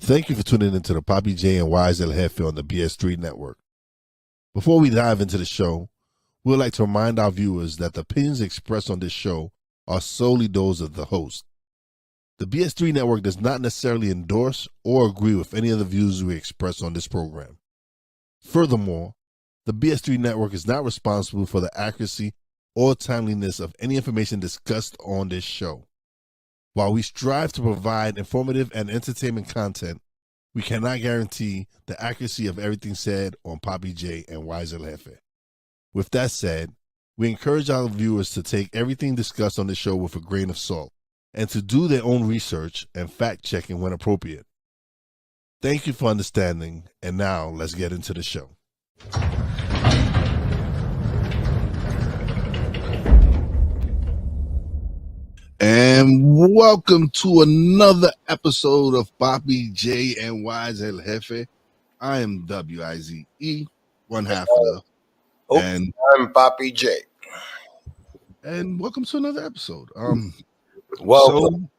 Thank you for tuning into the Papi Jae Wize El Jefe on the BS3 Network. Before we dive into the show, we would like to remind our viewers that the opinions expressed on this show are solely those of the host. The BS3 Network does not necessarily endorse or agree with any of the views we express on this program. Furthermore, the BS3 Network is not responsible for the accuracy or timeliness of any information discussed on this show. While we strive to provide informative and entertainment content, we cannot guarantee the accuracy of everything said on Papi Jae and Wize El Jefe. With that said, we encourage our viewers to take everything discussed on the show with a grain of salt and to do their own research and fact-checking when appropriate. Thank you for understanding, and now let's get into the show. And welcome to another episode of Papi Jae and Wize El Jefe. I am Wize, one half of the, and I'm Papi Jae. And welcome to another episode. Welcome.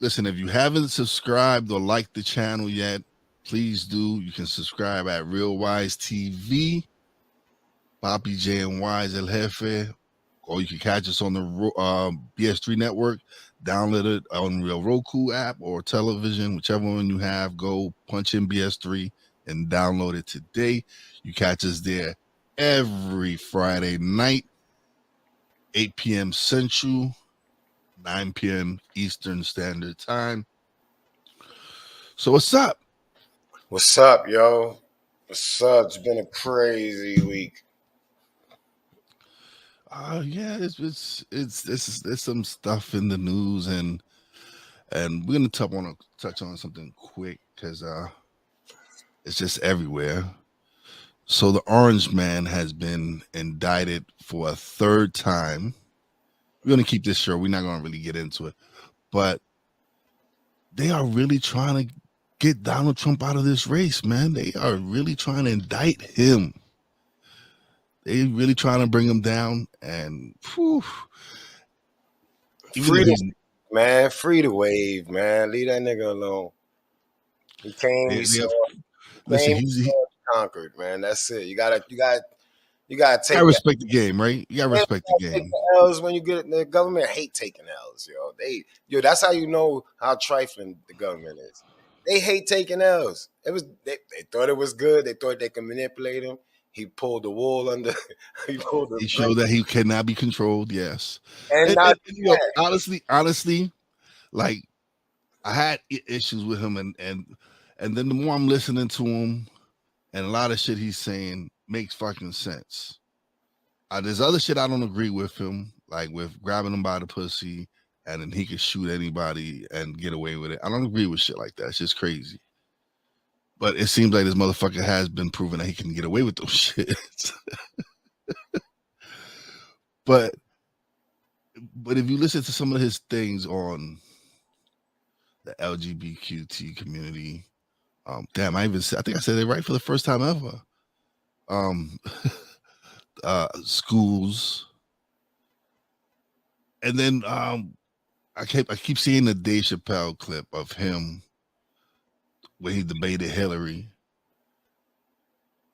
Listen, if you haven't subscribed or liked the channel yet, please do. You can subscribe at Real Wise TV, Papi Jae and Wize El Jefe, or you can catch us on the BS3 Network. Download it on your Roku app or television, whichever one you have. Go punch in BS3 and download it today. You catch us there every Friday night, 8 p.m. Central, 9 p.m. Eastern Standard Time. So what's up? What's up, yo? What's up? It's been a crazy week. Yeah, there's some stuff in the news, and we're gonna touch on something quick because it's just everywhere. So the Orange Man has been indicted for a third time. We're gonna keep this short. We're not gonna really get into it, but they are really trying to get Donald Trump out of this race, man. They are really trying to indict him. They really trying to bring him down, and free the wave, man. Leave that nigga alone. He came, he conquered, man. That's it. You gotta take. Respect the game, right? You gotta respect the game. L's when you get the government hate taking L's, yo. That's how you know how trifling the government is. They hate taking L's. They thought it was good. They thought they could manipulate him. He pulled the wool under. He showed that he cannot be controlled. Yes, and honestly, like I had issues with him, and then the more I'm listening to him, and a lot of shit he's saying makes fucking sense. There's other shit I don't agree with him, like with grabbing him by the pussy, and then he could shoot anybody and get away with it. I don't agree with shit like that. It's just crazy. But it seems like this motherfucker has been proven that he can get away with those shit. But if you listen to some of his things on the LGBTQ community, I think I said it right for the first time ever. Schools, and then I keep seeing the Dave Chappelle clip of him when he debated Hillary,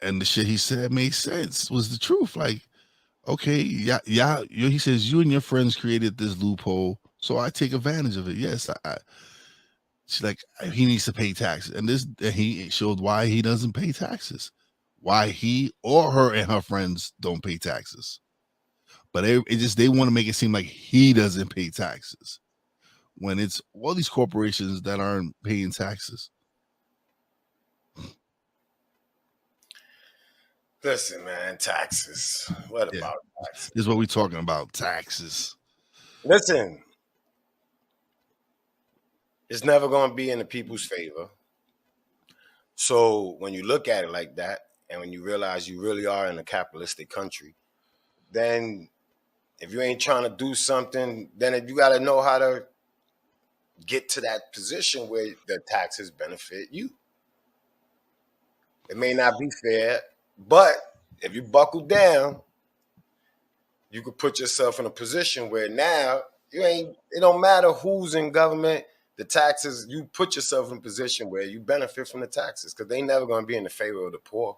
and the shit he said made sense, was the truth. Like, okay, yeah, he says you and your friends created this loophole, so I take advantage of it. Yes, she's like, he needs to pay taxes, and he showed why he doesn't pay taxes, why he or her and her friends don't pay taxes, but they want to make it seem like he doesn't pay taxes when it's all these corporations that aren't paying taxes. Listen, man, taxes. What about taxes? This is what we're talking about, taxes. Listen, it's never going to be in the people's favor. So when you look at it like that, and when you realize you really are in a capitalistic country, then if you ain't trying to do something, then you got to know how to get to that position where the taxes benefit you. It may not be fair, but if you buckle down, you could put yourself in a position where now it don't matter who's in government, the taxes, you put yourself in a position where you benefit from the taxes because they never going to be in the favor of the poor.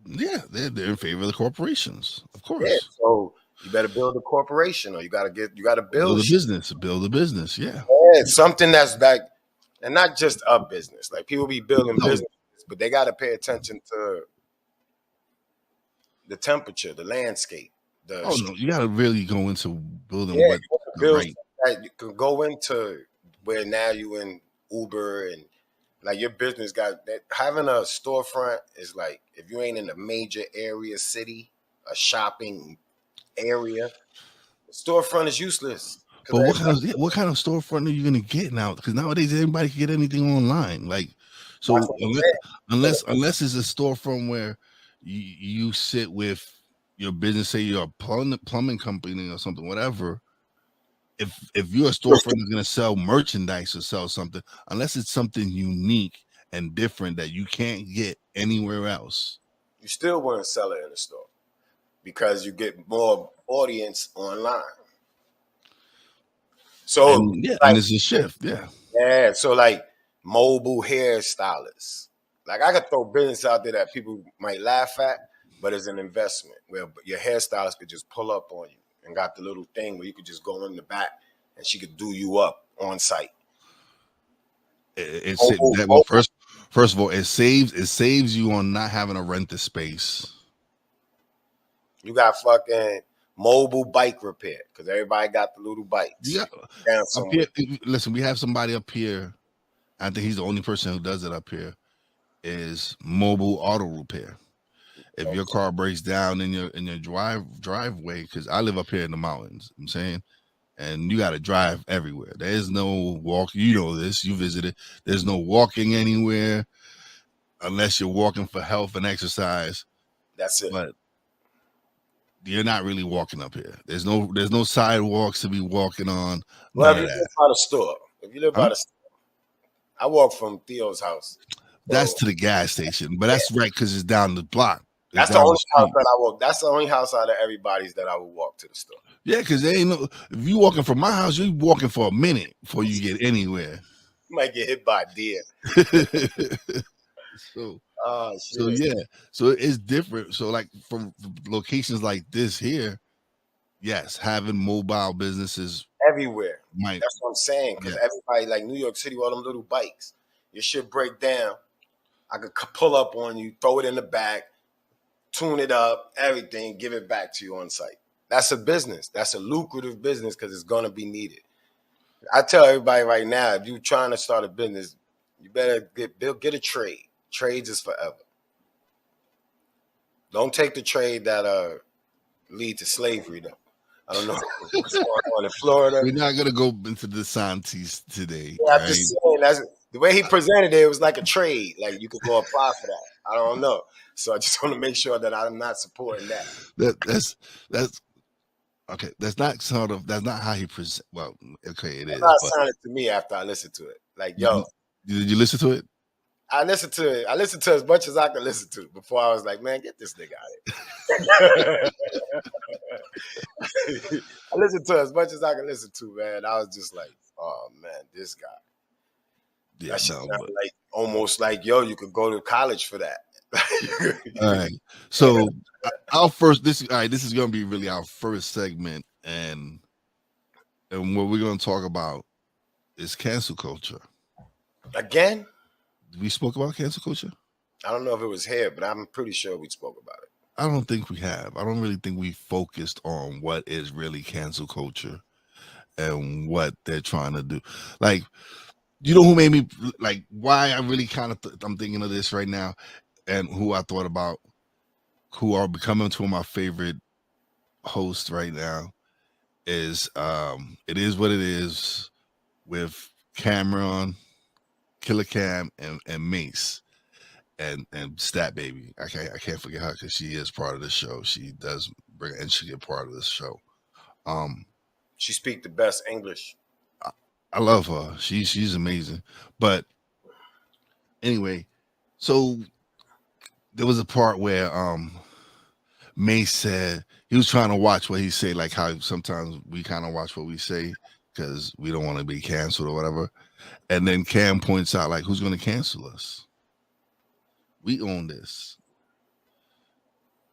Yeah, they're in favor of the corporations, of Yeah, course. so you better build a corporation, or you got to Build build a business, build a business. Yeah. yeah, something that's like, and not just a business. Like people be building No. businesses, but they got to pay attention to the temperature, the landscape. Oh no, you got to really go into building Yeah, what you want to the build right. something that you can go into where now you in Uber and like your business got that. Having a storefront is like if you ain't in a major area city, a shopping area, the storefront is useless. But what kind of storefront are you gonna get now? Because nowadays everybody can get anything online. Like, That's so what I'm saying. unless it's a storefront where you sit with your business, say you're a plumbing company or something, whatever. If you're a storefront that's gonna sell merchandise or sell something, unless it's something unique and different that you can't get anywhere else, You still wouldn't sell it in the store because you get more audience online. So and yeah, like and it's a shift. Yeah. yeah, so like mobile hairstylists. Like I could throw business out there that people might laugh at, but it's an investment where your hairstylist could just pull up on you and got the little thing where you could just go in the back and she could do you up on site. Well, first of all, it saves you on not having to rent the space. You got fucking mobile bike repair because everybody got the little bikes. Yeah, up here, listen, we have somebody up here. I think he's the only person who does it up here. Is mobile auto repair. If your car breaks down in your driveway, because I live up here in the mountains, I'm saying, and you got to drive everywhere. There's no walk. You know this. You visited. There's no walking anywhere unless you're walking for health and exercise. That's it. But you're not really walking up here. There's no sidewalks to be walking on. Well, if you live by the store, I walk from Theo's house. That's to the gas station, but that's right because it's down the block. That's the only house that I walk. That's the only house out of everybody's that I would walk to the store. Yeah, because they ain't no. If you walking from my house, you walking for a minute before you get anywhere. You might get hit by a deer. So yeah, so it's different. So like from locations like this here, yes, having mobile businesses everywhere. That's what I'm saying. Because everybody like New York City, all them little bikes, your shit break down. I could pull up on you, throw it in the back, tune it up, everything, give it back to you on site. That's a business. That's a lucrative business because it's gonna be needed. I tell everybody right now, if you're trying to start a business, you better get a trade. Trades is forever. Don't take the trade that lead to slavery though. I don't know what's going on in Florida. We're not gonna go into the Santis today. Yeah, I'm just saying that's the way he presented it. It was like a trade. Like you could go apply for that. I don't know. So I just want to make sure that I'm not supporting that. That's okay. That's not how he present. Well, okay, it is. Not sounded to me after I listened to it. Like, yo, did you listen to it? I listened to it. I listened to as much as I could listen to before I was like, man, get this nigga out of here. I listened to as much as I could listen to, man. I was just like, oh man, this guy. Yeah, that sounded like almost like, yo, you could go to college for that. All right. So this is gonna be really our first segment, and what we're gonna talk about is cancel culture. Again? We spoke about cancel culture? I don't know if it was here, but I'm pretty sure we spoke about it. I don't think we have. I don't really think we focused on what is really cancel culture and what they're trying to do. Like, you know who made me like why I really kind of I'm thinking of this right now, and who I thought about, who are becoming two of my favorite hosts right now, is It Is What It Is with Cameron, Killer Cam, and Mace, and Stat Baby. I can't forget her because she is part of the show. She does bring, and she get part of this show. She speak the best English. I love her. She's amazing. But anyway, so there was a part where Mace said he was trying to watch what he say, like how sometimes we kind of watch what we say because we don't want to be canceled or whatever. And then Cam points out, like, who's going to cancel us? We own this.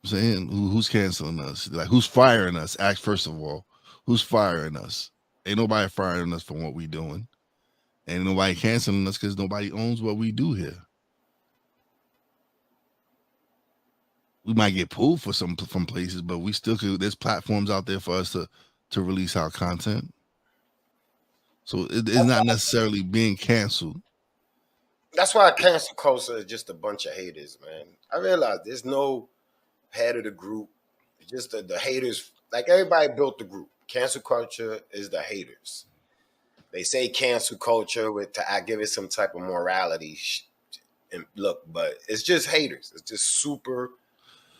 I'm saying, who's canceling us? Like, who's firing us? Ask first of all, who's firing us? Ain't nobody firing us for what we doing. Ain't nobody canceling us because nobody owns what we do here. We might get pulled from places, but we still could. There's platforms out there for us to release our content. So it's not necessarily being canceled. That's why cancel culture is just a bunch of haters, man. I realize there's no head of the group. It's just the haters. Like, everybody built the group. Cancel culture is the haters. They say cancel culture to give it some type of morality. And look, but it's just haters. It's just super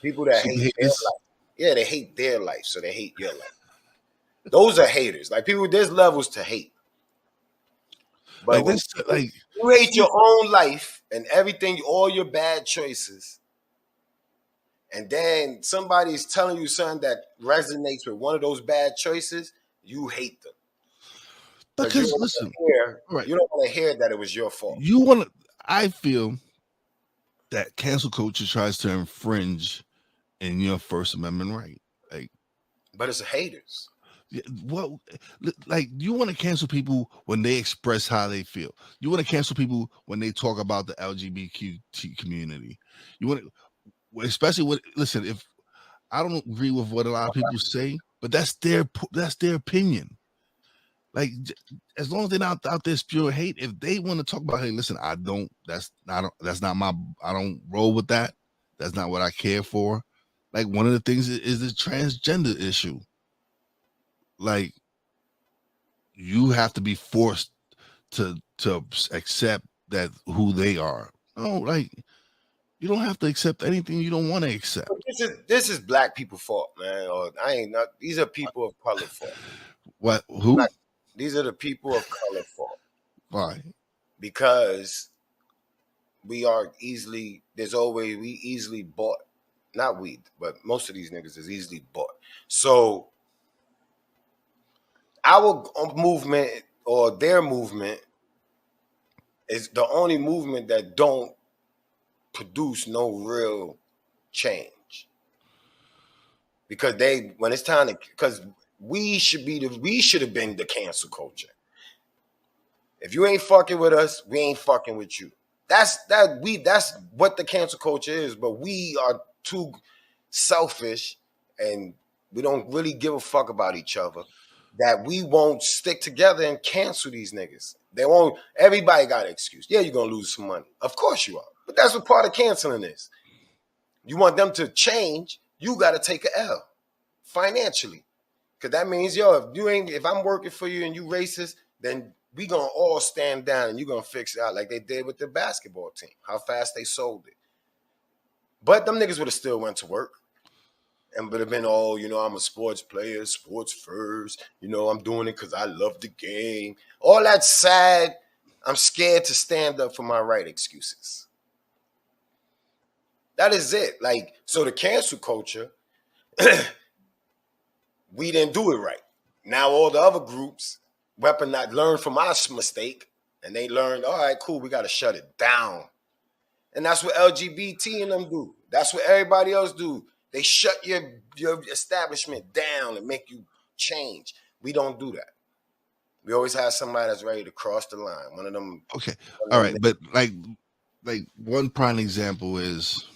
people that hate their life. Yeah, they hate their life, so they hate your life. Those are haters. Like, people, there's levels to hate. But like this, like, you hate your own life and everything, all your bad choices, and then somebody's telling you something that resonates with one of those bad choices, you hate them. Because listen, you don't want to hear that it was your fault. I feel that cancel culture tries to infringe in your First Amendment right. Like, but it's haters. What, like, you want to cancel people when they express how they feel. You want to cancel people when they talk about the LGBTQ community. You want to, especially when, listen, if I don't agree with what a lot of people say, but that's their opinion. Like, as long as they're not out there spewing hate, if they want to talk about, hey, listen, that's not my, I don't roll with that. That's not what I care for. Like, one of the things is the transgender issue. Like, you have to be forced to accept that who they are. No, like, you don't have to accept anything you don't want to accept. This is black people fault, man. Or these are people of color fault. What? Who? These are the people of color fault. Why? Because we easily bought. Not we, but most of these niggas is easily bought. So our movement or their movement is the only movement that don't produce no real change. Because when it's time to, because we should have been the cancel culture. If you ain't fucking with us, we ain't fucking with you. That's what the cancel culture is, but we are too selfish and we don't really give a fuck about each other that we won't stick together and cancel these niggas. They won't. Everybody got an excuse. Yeah, you're gonna lose some money. Of course you are. But that's what part of canceling is. You want them to change, you gotta take a L financially. Cause that means, if I'm working for you and you racist, then we gonna all stand down and you're gonna fix it out like they did with the basketball team, how fast they sold it. But them niggas would have still went to work and would have been I'm a sports player, sports first, I'm doing it because I love the game. All that sad, I'm scared to stand up for my right excuses. That is it. Like, so the cancel culture, we didn't do it right. Now all the other groups learn from our mistake, and they learned, all right, cool, we got to shut it down. And that's what LGBT and them do. That's what everybody else do. They shut your establishment down and make you change. We don't do that. We always have somebody that's ready to cross the line. One of them. Okay. All right. But like one prime example is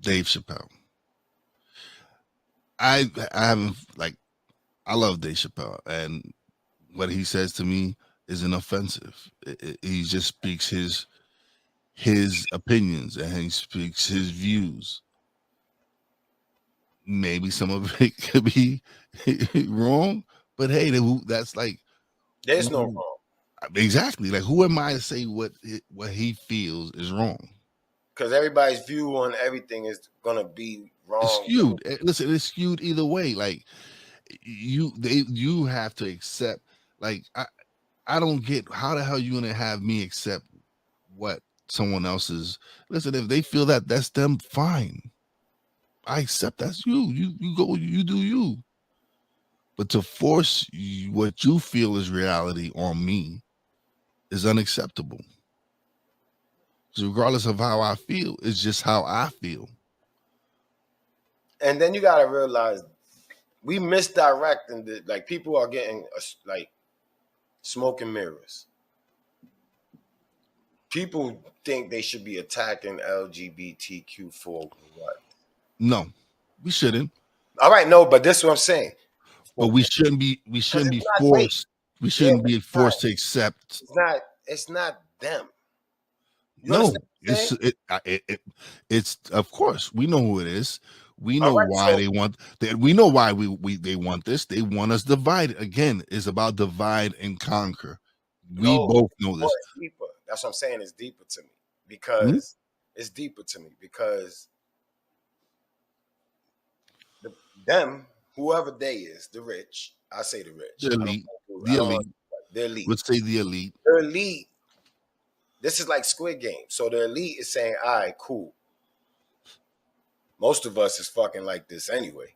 Dave Chappelle. I haven't, like, I love Dave Chappelle, and what he says to me isn't offensive. He just speaks his opinions and he speaks his views. Maybe some of it could be wrong, but hey, that's like, there's no wrong. Exactly. Like, who am I to say what he feels is wrong? Because everybody's view on everything is gonna be wrong. It's skewed. Listen, it's skewed either way. Like, you have to accept. Like, I don't get how the hell you gonna have me accept what someone else's. Listen, if they feel that that's them, fine. I accept that's you. You go, you do you. But to force what you feel is reality on me is unacceptable. So regardless of how I feel, it's just how I feel. And then you gotta realize we misdirecting the, like, people are getting like smoke and mirrors. People think they should be attacking LGBTQ for what? No, we shouldn't. All right, no, but this is what I'm saying. But we shouldn't be not, forced. We shouldn't be forced to not, accept. It's not them. You No, it's of course we know who it is. We know why they want that. We know why they want this. They want us divided. Again, it's about divide and conquer. We both know this. It's deeper. That's what I'm saying. It's deeper to me because it's deeper to me because them, whoever they is, the rich. I say the rich. The elite. The elite. Let's say the elite. The elite. This is like Squid Game. So the elite is saying, all right, cool. Most of us is fucking like this anyway.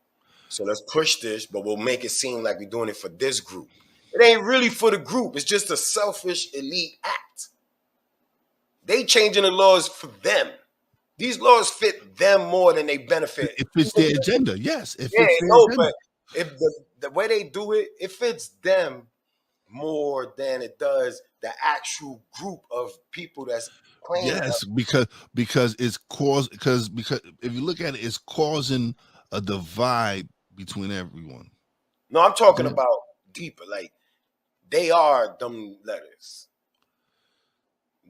So let's push this, but we'll make it seem like we're doing it for this group. It ain't really for the group. It's just a selfish elite act. They changing the laws for them. These laws fit them more than they benefit. It fits their agenda, yes. It fits their agenda. But if the way they do it, it fits them more than it does the actual group of people that's playing. Yes, because it's because if you look at it, it's causing a divide between everyone. No, I'm talking about deeper. Like, they are them letters.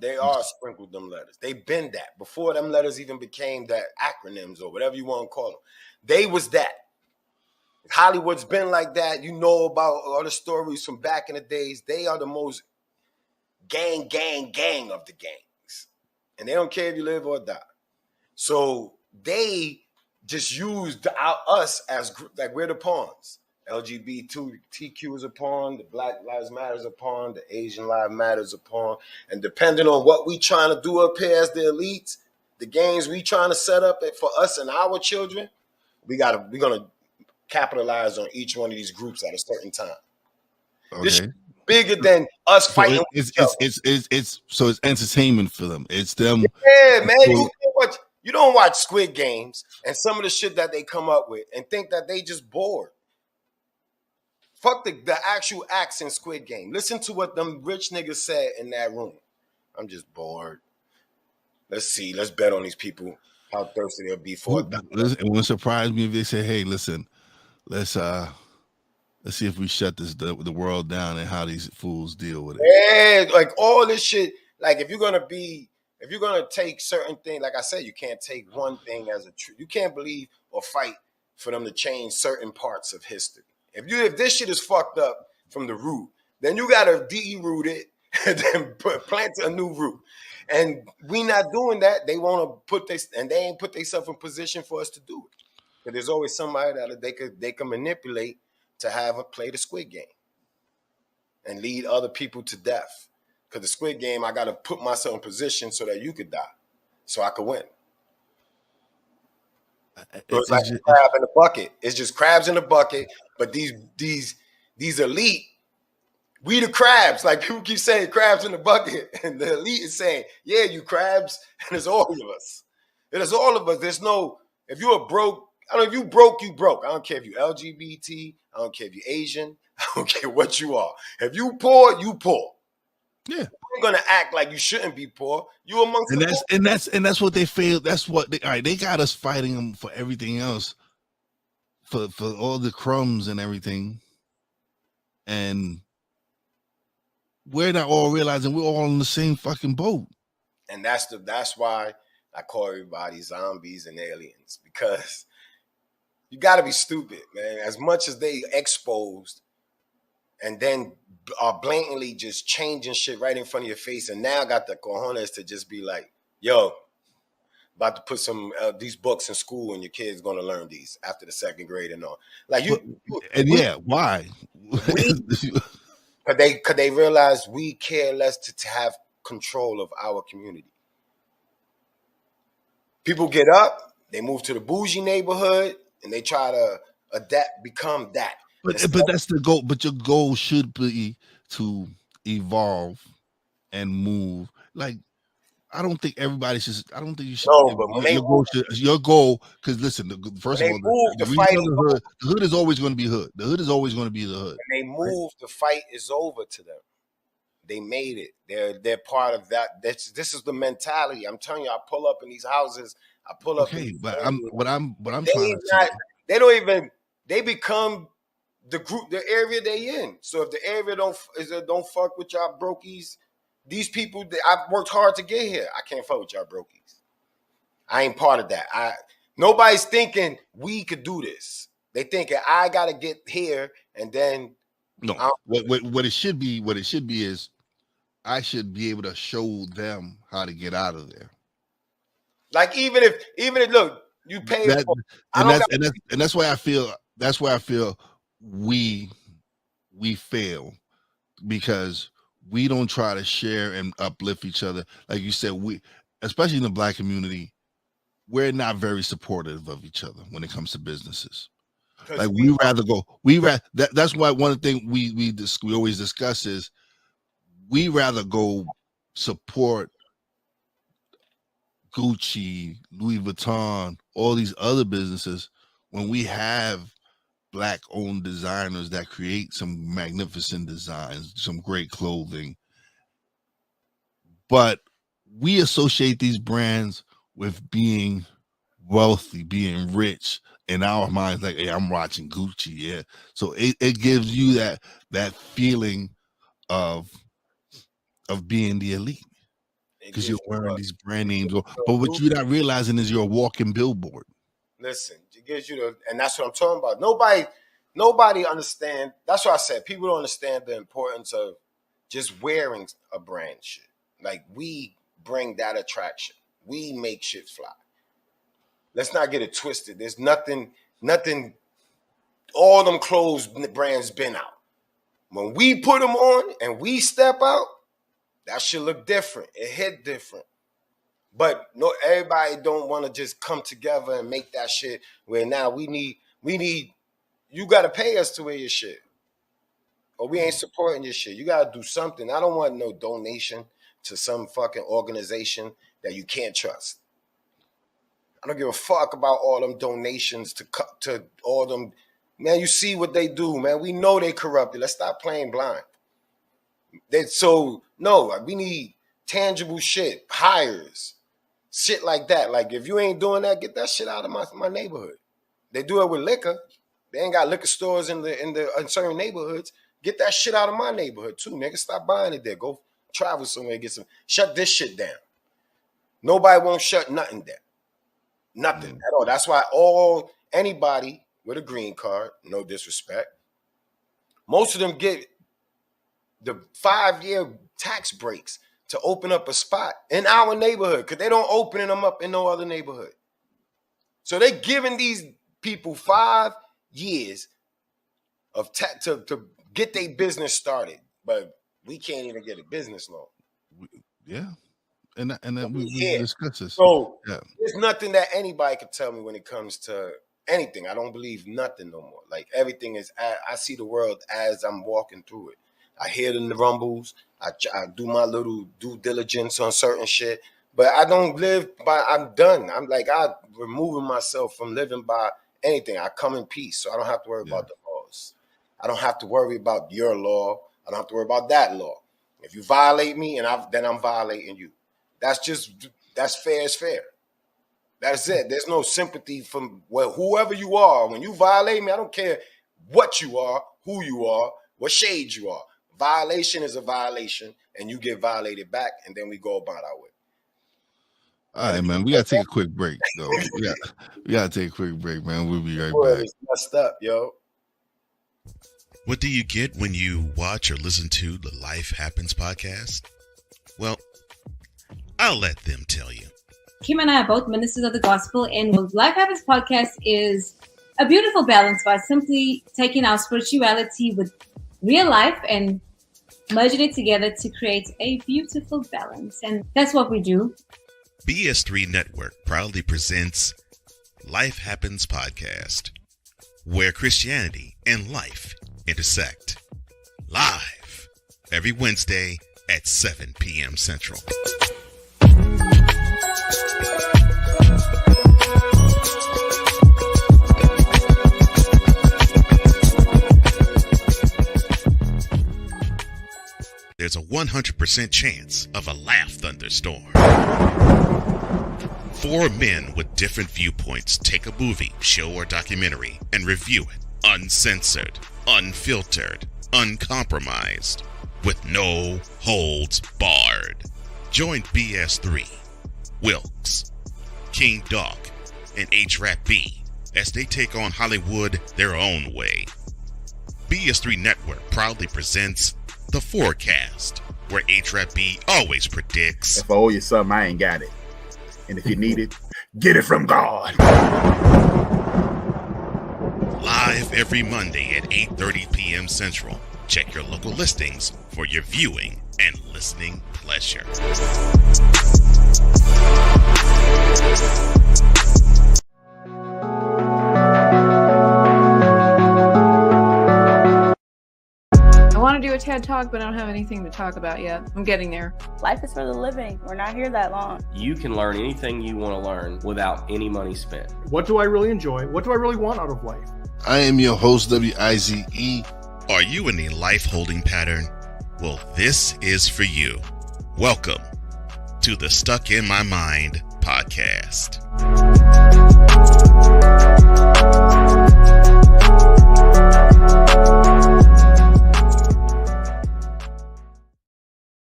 They are sprinkled them letters. They've been that before them letters even became that acronyms or whatever you want to call them. They was that. Hollywood's been like that. You know about all the stories from back in the days. They are the most gang of the gangs. And they don't care if you live or die. So they just used us as like we're the pawns. LGBTQ is a pawn, the Black Lives Matter is a pawn, the Asian Lives Matter is a pawn. And depending on what we trying to do up here as the elites, the games we trying to set up for us and our children, we're gonna capitalize on each one of these groups at a certain time. Okay. This is bigger than us fighting. So it's entertainment for them. It's them. Yeah, man. You don't watch Squid Games and some of the shit that they come up with and think that they just bored. Fuck the actual acts in Squid Game. Listen to what them rich niggas said in that room. I'm just bored. Let's see. Let's bet on these people how thirsty they'll be for it. It wouldn't surprise me if they say, "Hey, listen, let's see if we shut the world down and how these fools deal with it." Yeah, like all this shit. Like if you're gonna take certain things, like I said, you can't take one thing as a truth. You can't believe or fight for them to change certain parts of history. If this shit is fucked up from the root, then you gotta de-root it and then plant a new root. And we not doing that. They want to and they ain't put themselves in position for us to do it. Because there's always somebody that they can manipulate to play the Squid Game and lead other people to death. Because the Squid Game, I gotta put myself in position so that you could die, so I could win. It's like a crab in the bucket. It's just crabs in the bucket. But these elite, we the crabs. Like people keep saying crabs in the bucket. And the elite is saying, yeah, you crabs. And it's all of us. It is all of us. There's no, if you are broke, I don't know, if you broke, you broke. I don't care if you LGBT. I don't care if you Asian. I don't care what you are. If you poor, you poor. Yeah. You're gonna act like you shouldn't be poor. You amongst and that's what they failed. That's what they got us fighting them for everything else, for all the crumbs and everything, and we're not all realizing we're all in the same fucking boat. And that's why I call everybody zombies and aliens, because you got to be stupid, man. As much as they exposed and then are blatantly just changing shit right in front of your face, and now got the cojones to just be like, yo, about to put some these books in school and your kid's going to learn these after the second grade and all. Like why? Because they realize we care less to have control of our community. People get up, they move to the bougie neighborhood, and they try to become that. But that's the goal. But your goal should be to evolve and move. Like, I don't think everybody should. I don't think you should. No, but when they Your goal, because listen, first of all, move, the the reason fight of is the hood is always going to be hood. The hood is always going to be the hood. when they move, the fight is over to them. They made it. They're part of that. This is the mentality. I'm telling you, I pull up in these houses. I pull up. Okay, but I'm trying to not, they don't even. They become the group, the area they in. So if the area don't fuck with y'all brokies, these people, I've worked hard to get here. I can't fuck with y'all brokies. I ain't part of that. Nobody's thinking we could do this. They thinking I gotta get here and then. No, what it should be is I should be able to show them how to get out of there. Like even if look, you pay that, for, and that's why I feel we fail, because we don't try to share and uplift each other. Like you said, we, especially in the Black community, we're not very supportive of each other when it comes to businesses. Like that's why one thing we always discuss is we rather go support Gucci, Louis Vuitton, all these other businesses when we have Black owned designers that create some magnificent designs, some great clothing. But we associate these brands with being wealthy, being rich in our minds. Like, hey, I'm watching Gucci. Yeah. So it gives you that feeling of being the elite, because you're wearing these brand names. But what you're not realizing is you're a walking billboard. Listen, it gives you and that's what I'm talking about. Nobody understand. That's why I said people don't understand the importance of just wearing a brand shit. Like, we bring that attraction. We make shit fly. Let's not get it twisted. There's nothing. All them clothes brands been out. When we put them on and we step out, that shit look different. It hit different. But no, everybody don't want to just come together and make that shit where now we need, you got to pay us to wear your shit. Or we ain't supporting your shit. You got to do something. I don't want no donation to some fucking organization that you can't trust. I don't give a fuck about all them donations to all them. Man, you see what they do, man. We know they corrupted. Let's stop playing blind. We need tangible shit, hires, shit like that. Like, if you ain't doing that, get that shit out of my neighborhood. They do it with liquor. They ain't got liquor stores in certain neighborhoods. Get that shit out of my neighborhood too, nigga. Stop buying it there. Go travel somewhere and get some. Shut this shit down. Nobody won't shut nothing down. Nothing at all. That's why anybody with a green card, no disrespect, most of them get the 5-year tax breaks to open up a spot in our neighborhood, because they don't open them up in no other neighborhood. So they giving these people 5 years of to get their business started, but we can't even get a business loan. Yeah. And then we discuss this. So there's nothing that anybody could tell me when it comes to anything. I don't believe nothing no more. Like, everything is, I see the world as I'm walking through it. I hear the rumbles. I do my little due diligence on certain shit, but I don't live by, I'm done. I'm removing myself from living by anything. I come in peace, so I don't have to worry about the laws. I don't have to worry about your law. I don't have to worry about that law. If you violate me, then I'm violating you. That's fair is fair. That's it. There's no sympathy from whoever you are. When you violate me, I don't care what you are, who you are, what shade you are. Violation is a violation, and you get violated back, and then we go about our way. All right, man. We gotta take a quick break, though. We gotta take a quick break, man. We'll be right back. It's messed up, yo. What do you get when you watch or listen to the Life Happens podcast? Well, I'll let them tell you. Kim and I are both ministers of the gospel, and the Life Happens podcast is a beautiful balance by simply taking our spirituality with real life and merging it together to create a beautiful balance. And that's what we do. BS3 Network proudly presents Life Happens podcast, where Christianity and life intersect. Live every Wednesday, at 7 p.m. Central. There's a 100% chance of a laugh thunderstorm. 4 men with different viewpoints take a movie, show, or documentary and review it uncensored, unfiltered, uncompromised, with no holds barred. Join BS3, Wilkes, King Dog, and H-Rap B as they take on Hollywood their own way. BS3 Network proudly presents The Forecast, where H-Rap B always predicts, if I owe you something, I ain't got it. And if you need it, get it from God. live every Monday at 8:30 p.m. Central. Check your local listings for your viewing and listening pleasure. I want to do a TED Talk, but I don't have anything to talk about yet. I'm getting there. Life is for the living. We're not here that long. You can learn anything you want to learn without any money spent. What do I really enjoy? What do I really want out of life? I am your host, Wize. Are you in a life holding pattern? Well, this is for you. Welcome to the Stuck in My Mind podcast.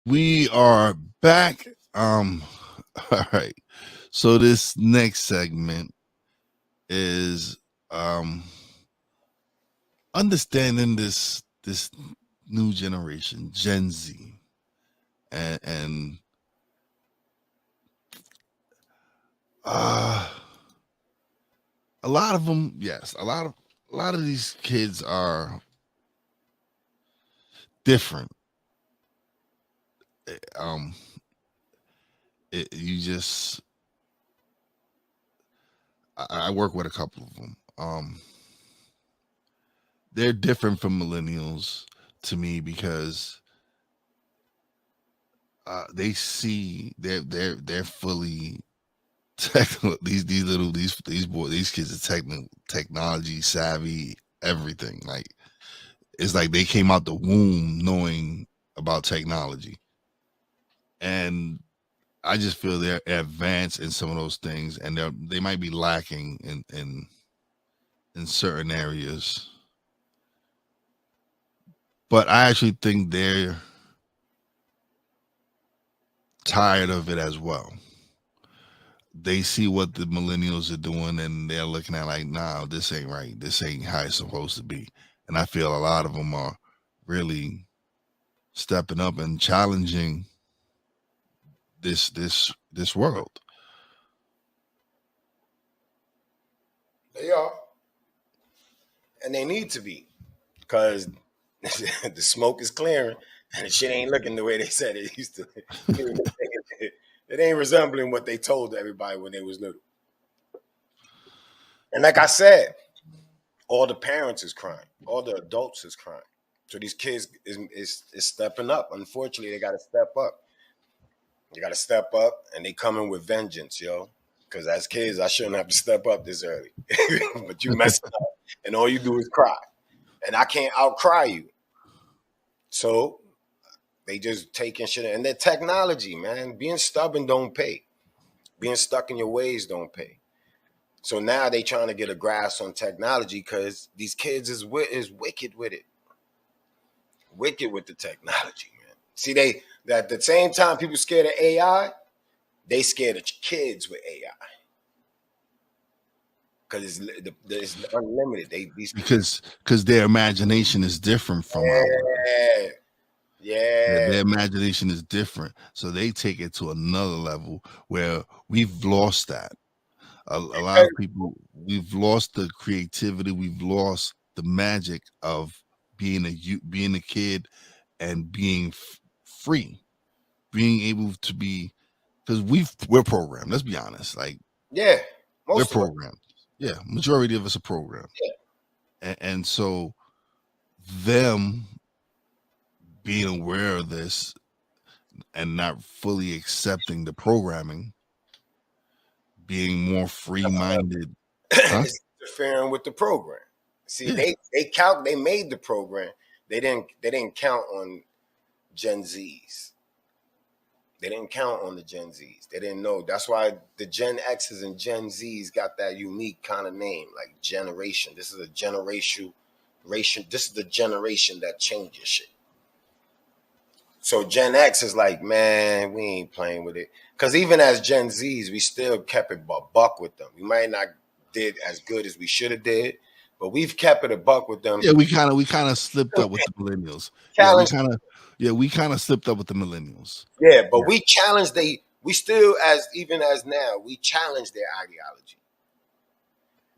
We are back. All right. So this next segment is understanding this new generation, Gen Z, and a lot of them, yes, a lot of these kids are different. I work with a couple of them. They're different from millennials to me because they see they're fully technical. These kids are technology savvy, everything. Like it's like they came out the womb knowing about technology. And I just feel they're advanced in some of those things, and they might be lacking in certain areas. But I actually think they're tired of it as well. They see what the millennials are doing, and they're looking at like, nah, this ain't right. This ain't how it's supposed to be. And I feel a lot of them are really stepping up and challenging this world. They are. And they need to be. Because the smoke is clearing and the shit ain't looking the way they said it used to. It ain't resembling what they told everybody when they was little. And like I said, all the parents is crying. All the adults is crying. So these kids is stepping up. Unfortunately, they got to step up. You got to step up, and they coming with vengeance, yo. Because as kids, I shouldn't have to step up this early. But you messed up, and all you do is cry. And I can't outcry you. So they just taking shit. And their technology, man. Being stubborn don't pay. Being stuck in your ways don't pay. So now they trying to get a grasp on technology because these kids is wicked with it. Wicked with the technology, man. See, at the same time people scared of AI, they scared of kids with AI. Because it's unlimited. Because their imagination is different from ours. Yeah. Their imagination is different. So they take it to another level where we've lost that. A lot of people, we've lost the creativity, we've lost the magic of being a kid and being free, being able to be, because we're programmed. Let's be honest. Like, yeah, we're programmed. Yeah, majority of us are programmed. Yeah, and so them being aware of this and not fully accepting the programming, being more free-minded. Huh? It's interfering with the program. See, Yeah. they made the program. They didn't count on Gen Zs. They didn't count on the Gen Zs. They didn't know. That's why the Gen X's and Gen Zs got that unique kind of name, like generation. This is a generation. This is the generation that changes shit. So Gen X is like, man, we ain't playing with it. Because even as Gen Zs, we still kept it a buck with them. We might not did as good as we should have did, but we've kept it a buck with them. Yeah, we kind of slipped up with the millennials. We kind of slipped up with the millennials. Yeah, but we challenged we still even as now, we challenge their ideology.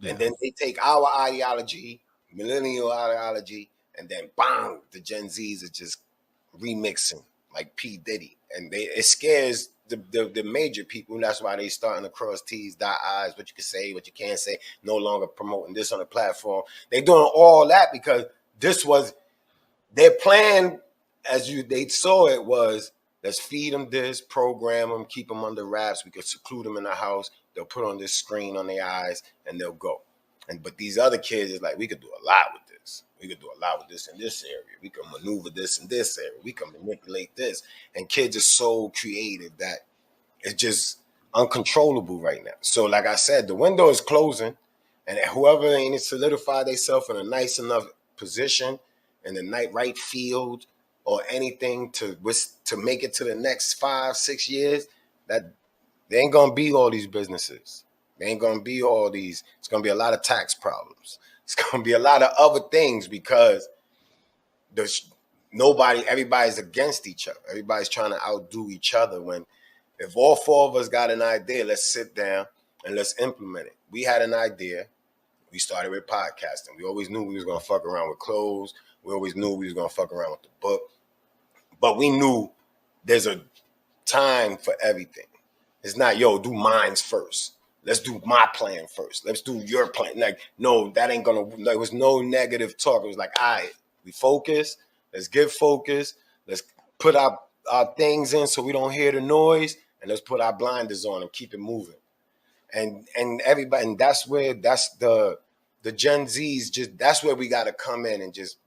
Yeah. And then they take our ideology, millennial ideology, and then bang, the Gen Zs are just remixing like P. Diddy. And it scares the major people, and that's why they starting to cross T's, dot I's, what you can say, what you can't say, no longer promoting this on the platform. They doing all that because this was their plan, as they saw it was, let's feed them this, program them, keep them under wraps. We could seclude them in the house. They'll put on this screen on their eyes and they'll go. But these other kids is like, we could do a lot with this. We could do a lot with this in this area. We can maneuver this in this area. We can manipulate this. And kids are so creative that it's just uncontrollable right now. So like I said, the window is closing, and whoever ain't solidified themselves in a nice enough position in the right field or anything to make it to the next 5-6 years, that they ain't gonna be all these businesses. They ain't gonna be all these. It's gonna be a lot of tax problems. It's gonna be a lot of other things because everybody's against each other. Everybody's trying to outdo each other. When if all four of us got an idea, let's sit down and let's implement it. We had an idea. We started with podcasting. We always knew we was gonna fuck around with clothes. We always knew we was gonna fuck around with the book. But we knew there's a time for everything. It's not, yo, do mines first. Let's do my plan first. Let's do your plan. Like, no, that ain't gonna, there was no negative talk. It was like, all right, we focus. Let's get focused. Let's put our things in so we don't hear the noise. And let's put our blinders on and keep it moving. And everybody, and that's the Gen Zs, that's where we gotta come in and just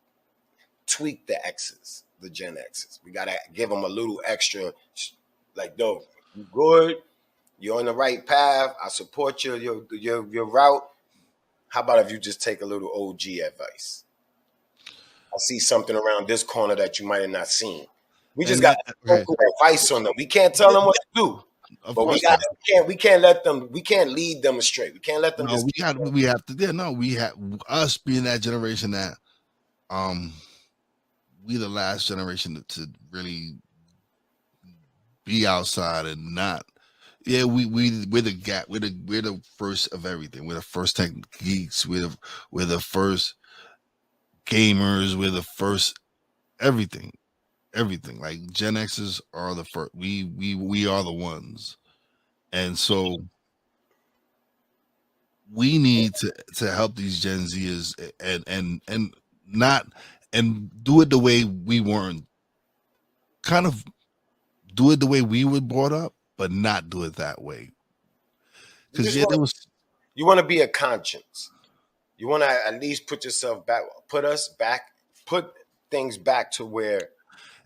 tweak the X's, the Gen X's. We gotta give them a little extra, like, no, you good, you're on the right path, I support your route. How about if you just take a little OG advice? I see something around this corner that you might have not seen. We just got advice on them. We can't tell them what to do. But we can't let them. We can't lead them astray. We can't let them. No, we have to. Yeah, no, we have us being that generation that, we the last generation to really be outside and not. Yeah, we're the gap. We're the first of everything. We're the first tech geeks. We're the first gamers. We're the first everything. Like Gen X's are the first. We are the ones, and so we need to help these Gen Zers and not and do it the way we weren't. Kind of do it the way we were brought up, but not do it that way. Because you want to be a conscience. You want to at least put yourself back, put things back to where.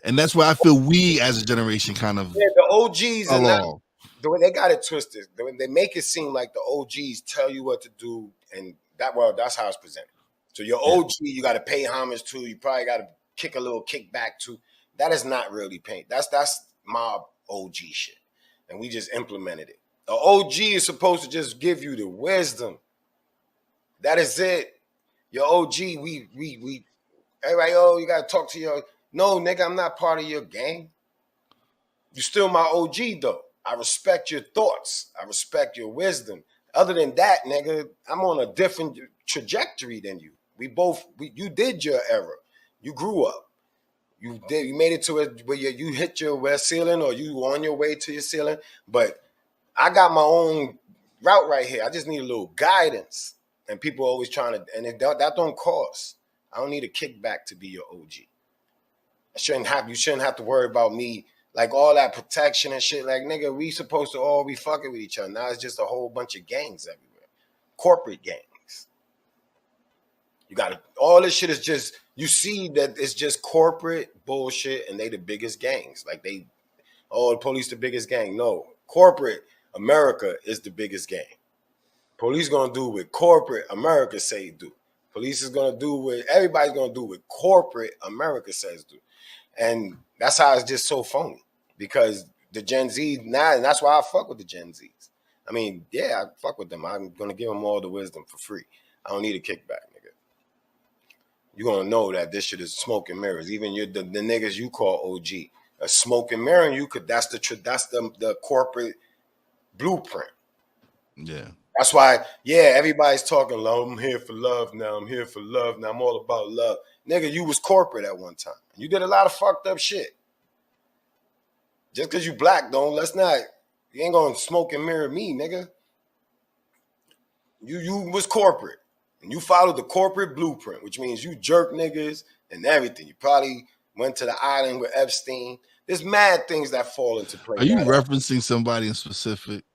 And that's why I feel we as a generation kind of the OGs are not, the way they got it twisted. They make it seem like the OGs tell you what to do, and that's how it's presented. So your OG, you got to pay homage to. You probably got to kick a little kickback to. That is not really pain. That's mob OG shit, and we just implemented it. The OG is supposed to just give you the wisdom. That is it. Your OG, we everybody, you got to talk to your. No, nigga, I'm not part of your gang. You still my OG, though. I respect your thoughts. I respect your wisdom. Other than that, nigga, I'm on a different trajectory than you. You did your era. You grew up. You made it to where you hit your ceiling or you on your way to your ceiling. But I got my own route right here. I just need a little guidance. And people are always trying to, and that don't cost. I don't need a kickback to be your OG. You shouldn't have to worry about me like all that protection and shit. Like, nigga, we supposed to all be fucking with each other. Now it's just a whole bunch of gangs everywhere. Corporate gangs. You got all this shit is just, you see that it's just corporate bullshit and they the biggest gangs. Like the police the biggest gang. No, corporate America is the biggest gang. Police gonna do what corporate America say do. Police is gonna do what everybody's gonna do what corporate America says do. And that's how it's just so phony. Because the Gen Z now, and that's why I fuck with the Gen Zs. I mean, yeah, I fuck with them. I'm gonna give them all the wisdom for free. I don't need a kickback, nigga. You're gonna know that this shit is smoke and mirrors. Even the niggas you call OG, a smoke and mirror, and you could that's the corporate blueprint. Yeah. That's why, yeah, everybody's talking, I'm here for love now. I'm here for love now. I'm all about love. Nigga, you was corporate at one time. You did a lot of fucked up shit. Just because you black, you ain't gonna smoke and mirror me, nigga. You was corporate. And you followed the corporate blueprint, which means you jerk niggas and everything. You probably went to the island with Epstein. There's mad things that fall into place. Are you referencing somebody in specific?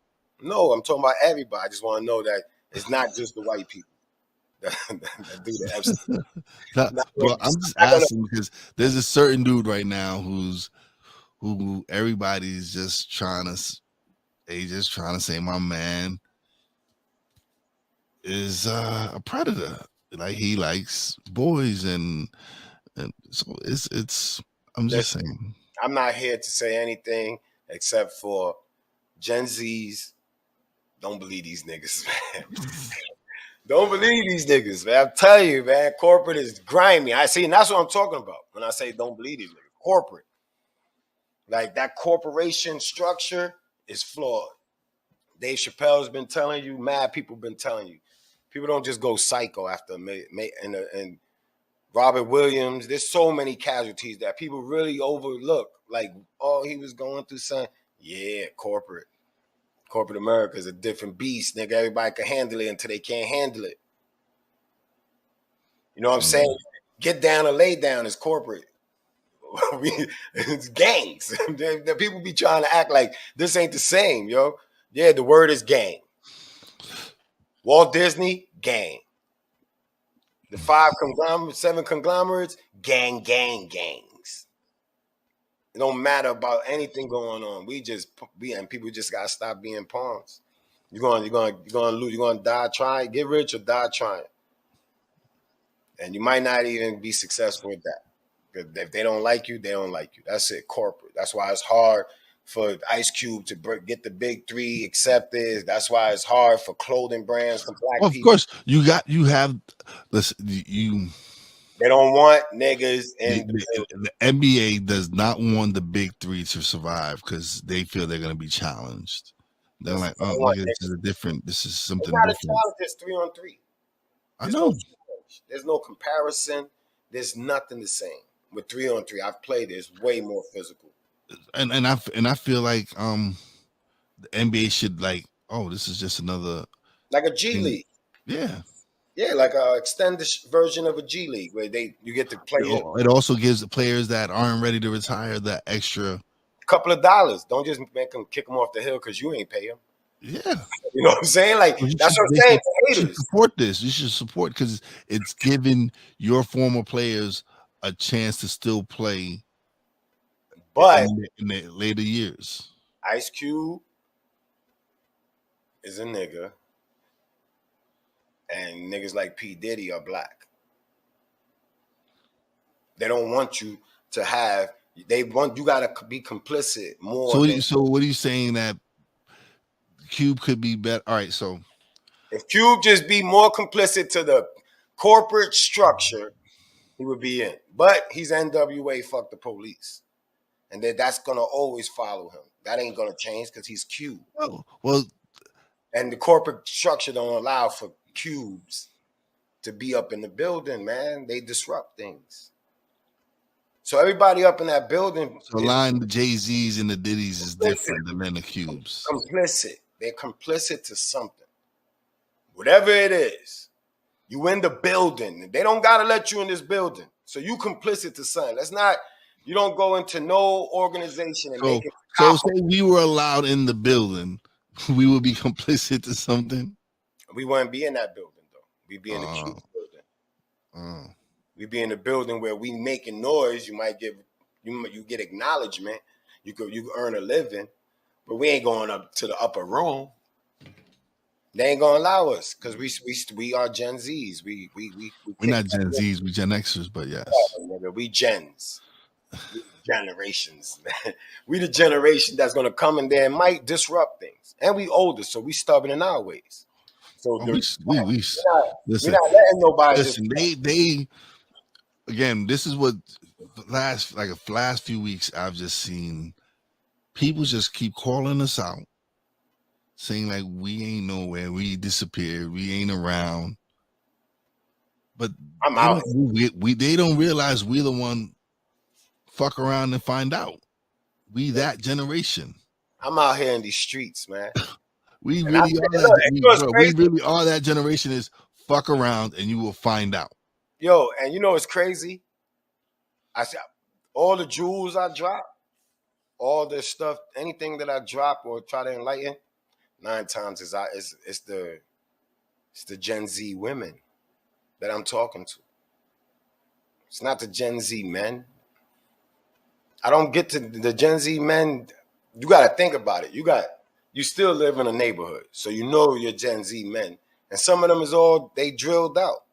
No, I'm talking about everybody. I just want to know that it's not just the white people that do the Epstein. Well, I'm just asking because there's a certain dude right now who everybody's just trying to say my man is a predator. Like he likes boys and so it's I'm just saying. I'm not here to say anything except for Gen Zs. Don't believe these niggas, man. Don't believe these niggas, man. I'm telling you, man, corporate is grimy. I see, and that's what I'm talking about when I say don't believe these niggas. Corporate. Like that corporation structure is flawed. Dave Chappelle's been telling you, mad people been telling you. People don't just go psycho after and Robert Williams. There's so many casualties that people really overlook. Like, oh, he was going through something. Yeah, corporate. Corporate America is a different beast, nigga. Everybody can handle it until they can't handle it. You know what I'm saying? Get down or lay down is corporate. It's gangs. The people be trying to act like this ain't the same, yo. Yeah, the word is gang. Walt Disney, gang. The 7 conglomerates, gang, gangs. It don't matter about anything going on. And people just gotta stop being pawns. You're gonna lose. You're gonna die trying. Get rich or die trying. And you might not even be successful with that. Because if they don't like you, they don't like you. That's it. Corporate. That's why it's hard for Ice Cube to get the big 3 accepted. That's why it's hard for clothing brands for black people. Of course, They don't want niggas in the NBA does not want the big 3 to survive because they feel they're going to be challenged. They're like, oh, nigga, this is something different. It's 3-on-3. I know. There's no comparison. There's nothing the same. With 3-on-3, I've played it. It's way more physical. And I feel like the NBA should like, oh, this is just another like a G League. Yeah. Yeah, like a extended version of a G League where you get to play. It also gives the players that aren't ready to retire that extra couple of dollars. Don't just make them kick them off the hill because you ain't pay them. Yeah. You know what I'm saying? Like, that's what I'm saying. You should support this. You should support because it's giving your former players a chance to still play. But in the later years. Ice Cube is a nigga. And niggas like P. Diddy are black. They don't want you to have. They want you gotta be complicit more. So what are you saying that Cube could be better? All right, so if Cube just be more complicit to the corporate structure, he would be in. But he's NWA. Fuck the police, and that's gonna always follow him. That ain't gonna change because he's Cube. Oh well, and the corporate structure don't allow for cubes to be up in the building, man. They disrupt things. So everybody up in that building. So line the Jay-Z's and the Diddy's is different than the Cubes. Complicit. They're complicit to something. Whatever it is. You in the building. They don't gotta let you in this building. So you complicit to something. That's not, You don't go into no organization and make it. So say we were allowed in the building, we would be complicit to something. We wouldn't be in that building though. We'd be in the cute building. We'd be in the building where we making noise. You might get you get acknowledgement. You could earn a living, but we ain't going up to the upper room. They ain't gonna allow us because we are Gen Zs. We're not Gen Zs, we Gen Xers, but yes, we Gens, we generations. We the generation that's gonna come in there and might disrupt things, and we older, so we stubborn in our ways. So we're not letting nobody. Listen, they again. This is what the last few weeks I've just seen people just keep calling us out, saying like we ain't nowhere, we disappeared, we ain't around. But I'm out. They don't realize we're the one fuck around and find out. We that generation. I'm out here in these streets, man. We really are that. We really are that generation. Is fuck around and you will find out. Yo, and you know it's crazy. I said all the jewels I drop, all this stuff, anything that I drop or try to enlighten, 9 times it's the Gen Z women that I'm talking to. It's not the Gen Z men. I don't get to the Gen Z men. You got to think about it. You still live in a neighborhood, so you know your Gen Z men, and some of them is all they drilled out.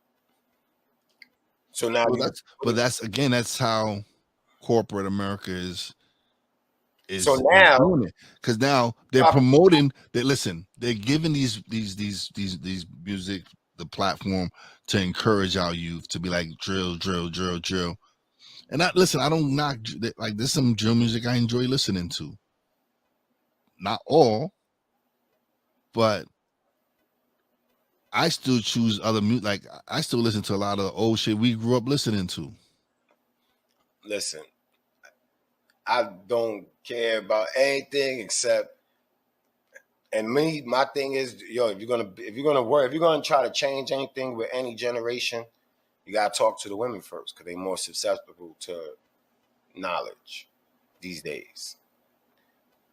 So now, that's how corporate America is. So now, because now they're promoting that. Listen, they're giving these music the platform to encourage our youth to be like drill. And I don't knock, like there's some drill music I enjoy listening to. Not all, but I still choose other music. Like I still listen to a lot of the old shit we grew up listening to. Listen, I don't care about anything except, and my thing is, yo, if you're gonna try to change anything with any generation, you gotta talk to the women first because they're more susceptible to knowledge these days.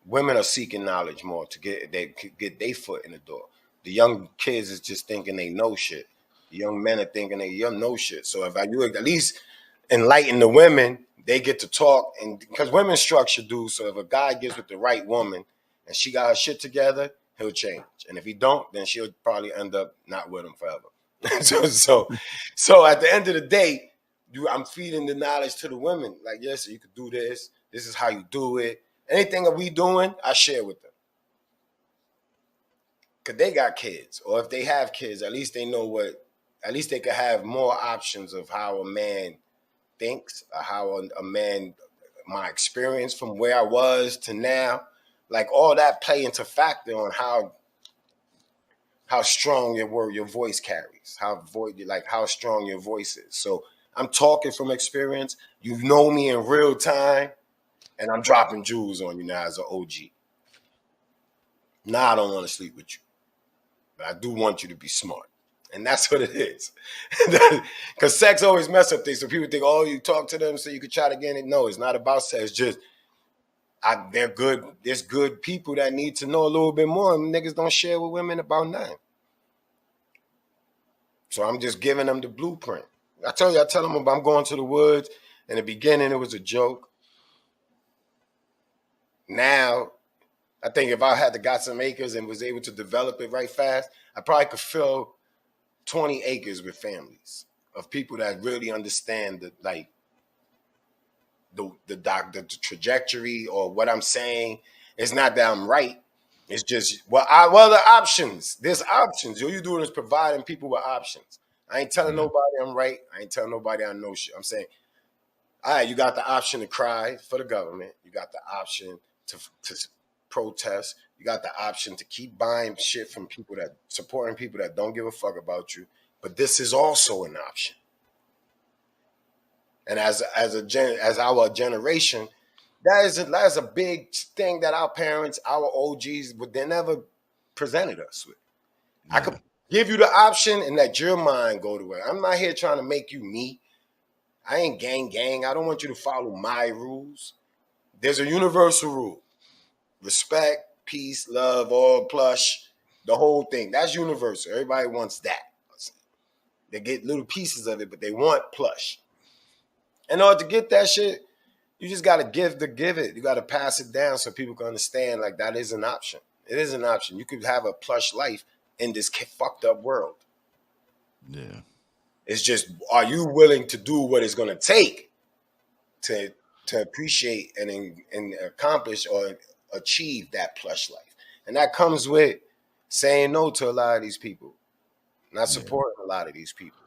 Women are seeking knowledge more to get their foot in the door. The young kids is just thinking they know shit. The young men are thinking they know shit. So if you at least enlighten the women, they get to talk, and because women structure do. So if a guy gets with the right woman and she got her shit together, he'll change. And if he don't, then she'll probably end up not with him forever. so at the end of the day, I'm feeding the knowledge to the women. Like, yes, you could do this. This is how you do it. Anything that we doing, I share with them. Because they got kids. Or if they have kids, at least they know at least they could have more options of how a man thinks, or how a man, my experience from where I was to now, like all that play into factor on how strong your voice carries, how strong your voice is. So I'm talking from experience. You know me in real time. And I'm dropping jewels on you now as an OG. Now I don't want to sleep with you. But I do want you to be smart. And that's what it is. Because sex always mess up things. So people think, oh, you talk to them so you can try to get it. No, it's not about sex. Just they're good. There's good people that need to know a little bit more. And niggas don't share with women about nothing. So I'm just giving them the blueprint. I tell them about I'm going to the woods. In the beginning, it was a joke. Now, I think if I had got some acres and was able to develop it right fast, I probably could fill 20 acres with families of people that really understand the trajectory or what I'm saying. It's not that I'm right. It's just the options. There's options. All you doing is providing people with options. I ain't telling nobody I'm right. I ain't telling nobody I know shit. I'm saying, all right, you got the option to cry for the government. You got the option to protest. You got the option to keep buying shit from supporting people that don't give a fuck about you. But this is also an option. And as our generation, that's a big thing that our parents, our OGs, they never presented us with. I could give you the option and let your mind go to it. I'm not here trying to make you me. I ain't gang. I don't want you to follow my rules. There's a universal rule. Respect, peace, love, all plush, the whole thing. That's universal. Everybody wants that. They get little pieces of it, but they want plush. In order to get that shit, you just got to give it. You got to pass it down so people can understand, like, that is an option. It is an option. You could have a plush life in this fucked up world. Yeah. It's just, are you willing to do what it's going to take to appreciate and accomplish or achieve that plush life? And that comes with saying no to a lot of these people, not supporting a lot of these people.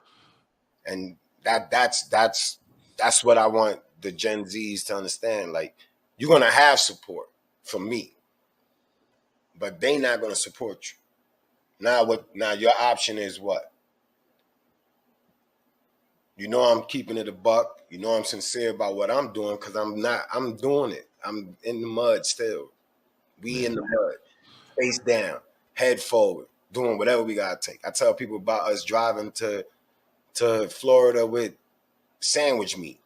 And that's what I want the Gen Zs to understand. Like, you're going to have support from me, but they not going to support you. Now your option is what? You know I'm keeping it a buck. You know I'm sincere about what I'm doing, because I'm doing it. I'm in the mud still. We in the mud. Face down, head forward, doing whatever we gotta take. I tell people about us driving to Florida with sandwich meat.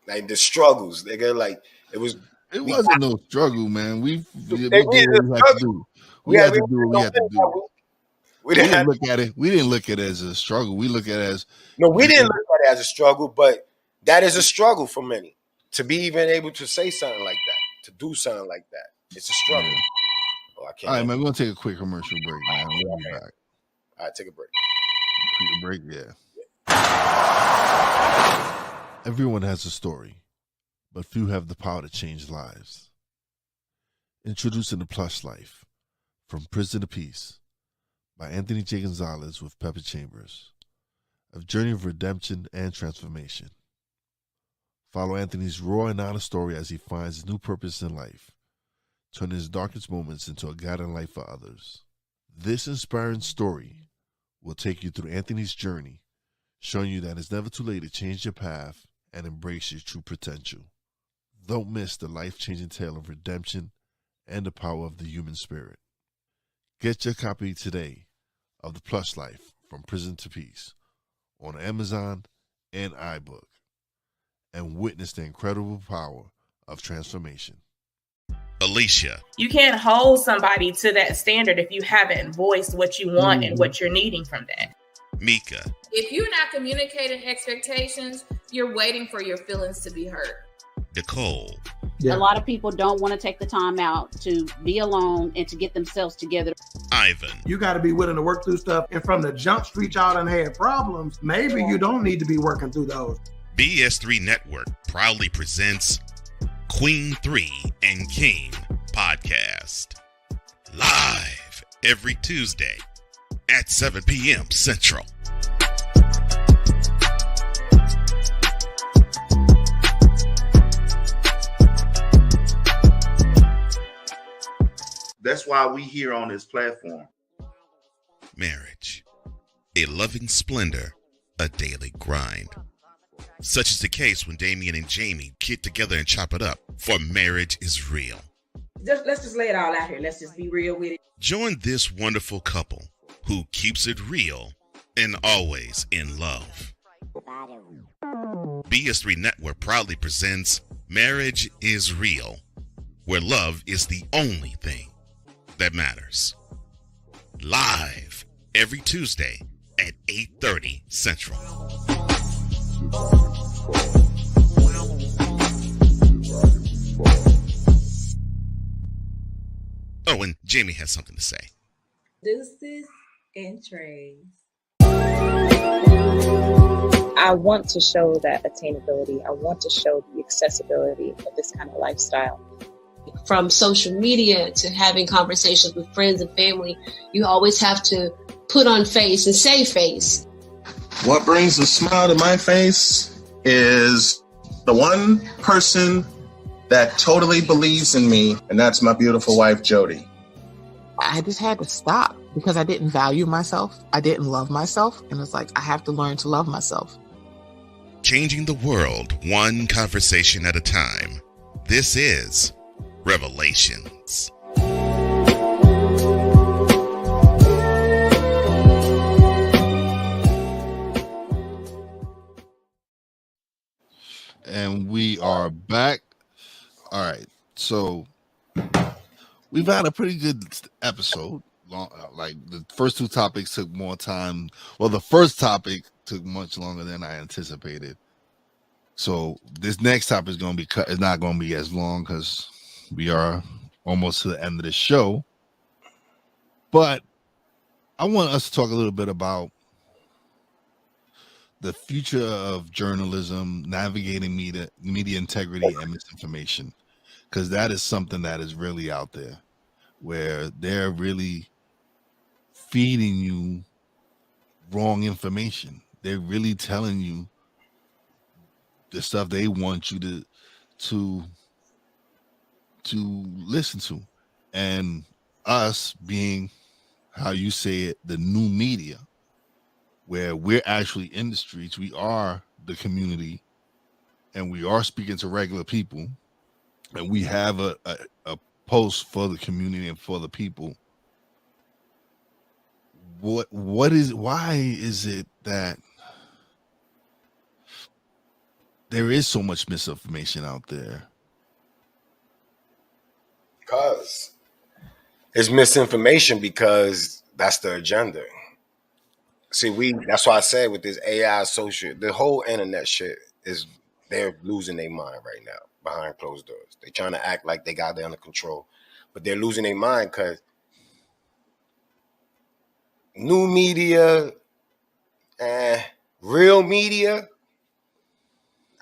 Like, the struggles. Nigga, like, it wasn't no struggle, man. We did what we had to do. We had to do what we had to do. We didn't look at it. We didn't look at it as a struggle. We look at it as we didn't look at it as a struggle, but that is a struggle for many to be even able to say something like that, to do something like that. It's a struggle. Yeah. Oh, I can't. All right, man. We're gonna take a quick commercial break, man. We'll be back. All right, take a break. Quick break, yeah. Everyone has a story, but few have the power to change lives. Introducing The Plush Life, From Prison to Peace, by Anthony J. Gonzalez with Pepper Chambers, a journey of redemption and transformation. Follow Anthony's raw and honest story as he finds his new purpose in life, turning his darkest moments into a guiding light for others. This inspiring story will take you through Anthony's journey, showing you that it's never too late to change your path and embrace your true potential. Don't miss the life-changing tale of redemption and the power of the human spirit. Get your copy today of The Plush Life, From Prison to Peace on Amazon and iBook, and witness the incredible power of transformation. Alicia. You can't hold somebody to that standard if you haven't voiced what you want and what you're needing from that. Mika. If you're not communicating expectations, you're waiting for your feelings to be hurt. Nicole. Yeah. A lot of people don't want to take the time out to be alone and to get themselves together. Ivan. You got to be willing to work through stuff. And from the jump street, y'all done had problems. Maybe you don't need to be working through those. BS3 Network proudly presents Queen 3 and King podcast. Live every Tuesday at 7 p.m. Central. That's why we here on this platform. Marriage, a loving splendor, a daily grind. Such is the case when Damien and Jamie get together and chop it up, for marriage is real. Let's just lay it all out here. Let's just be real with it. Join this wonderful couple who keeps it real and always in love. BS3 Network proudly presents Marriage is Real, where love is the only thing that matters. Live every Tuesday at 8:30 Central. Oh, and Jamie has something to say. Deuces and trays. I want to show that attainability. I want to show the accessibility of this kind of lifestyle. From social media to having conversations with friends and family, you always have to put on face and say face. What brings a smile to my face is the one person that totally believes in me, and that's my beautiful wife, Jody. I just had to stop because I didn't value myself. I didn't love myself. And it's like, I have to learn to love myself. Changing the world one conversation at a time. This is Revelations. back. All right. So we've had a pretty good episode. Like the first two topics took more time. Well, the first topic took much longer than I anticipated. So this next topic is going to be cut. It's not going to be as long because we are almost to the end of the show. But I want us to talk a little bit about the future of journalism, navigating media integrity and misinformation, because that is something that is really out there, where they're really feeding you wrong information. They're really telling you the stuff they want you to listen to, and us being, how you say it, the new media, where we're actually in the streets, we are the community, and we are speaking to regular people, and we have a post for the community and for the people. Why is it that there is so much misinformation out there? Because it's misinformation, because that's the agenda. See, that's why I said with this AI social, the whole internet shit is, they're losing their mind right now behind closed doors. They're trying to act like they got it under control, but they're losing their mind because new media and real media,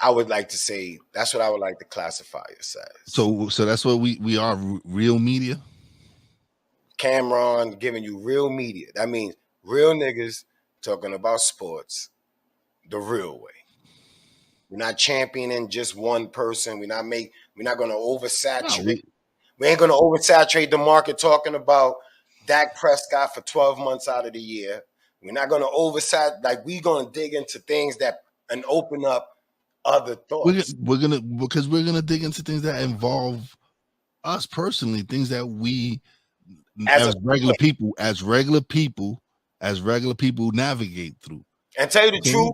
I would like to say, that's what I would like to classify us as. So that's what we are, real media. Cameron giving you real media. That means real niggas talking about sports the real way. We're not championing just one person. We're not going to oversaturate. We ain't going to oversaturate the market talking about Dak Prescott for 12 months out of the year. We're not going to oversaturate. Like, we're going to dig into things that and open up other thoughts. We're gonna dig into things that involve us personally, things that we as regular people navigate through. And tell you the truth,